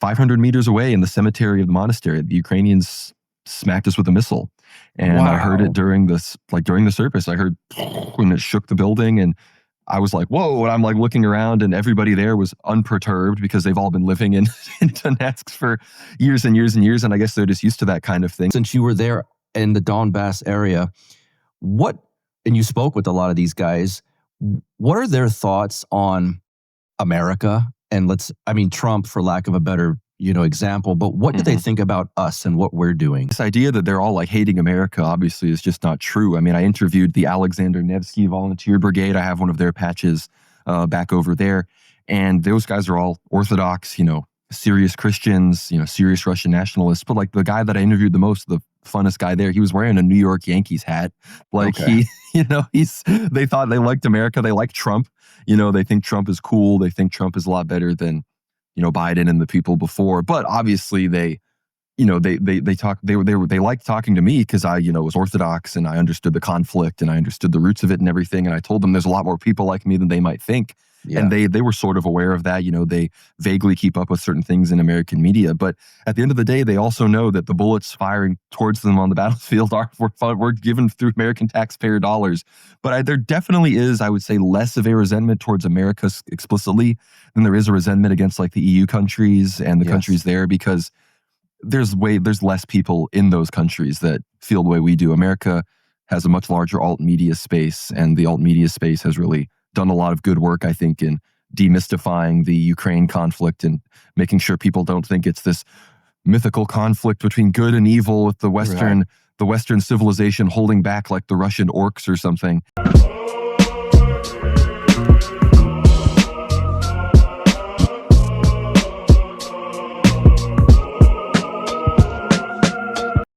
500 meters away in the cemetery of the monastery, the Ukrainians smacked us with a missile. And I heard it during this, like during the service, I heard when it shook the building, and I was like, whoa. And I'm like looking around, and everybody there was unperturbed because they've all been living in Donetsk for years and years and years. And I guess they're just used to that kind of thing. Since you were there in the Donbass area, and you spoke with a lot of these guys, what are their thoughts on America? And Trump, for lack of a better example, but what do they think about us and what we're doing? This idea that they're all like hating America obviously is just not true. I mean, I interviewed the Alexander Nevsky Volunteer Brigade. I have one of their patches back over there. And those guys are all Orthodox, serious Christians, serious Russian nationalists. But like the guy that I interviewed the most, the funnest guy there, he was wearing a New York Yankees hat. Like they thought they liked America. They like Trump. They think Trump is cool. They think Trump is a lot better than Biden and the people before. But obviously they liked talking to me because I, was Orthodox and I understood the conflict and I understood the roots of it and everything. And I told them there's a lot more people like me than they might think. Yeah. And they were sort of aware of that. They vaguely keep up with certain things in American media. But at the end of the day, they also know that the bullets firing towards them on the battlefield were given through American taxpayer dollars. But there definitely is, I would say, less of a resentment towards America explicitly than there is a resentment against like the EU countries and the countries there, because there's less people in those countries that feel the way we do. America has a much larger alt media space, and the alt media space has really done a lot of good work, I think, in demystifying the Ukraine conflict and making sure people don't think it's this mythical conflict between good and evil with the Western civilization holding back like the Russian orcs or something.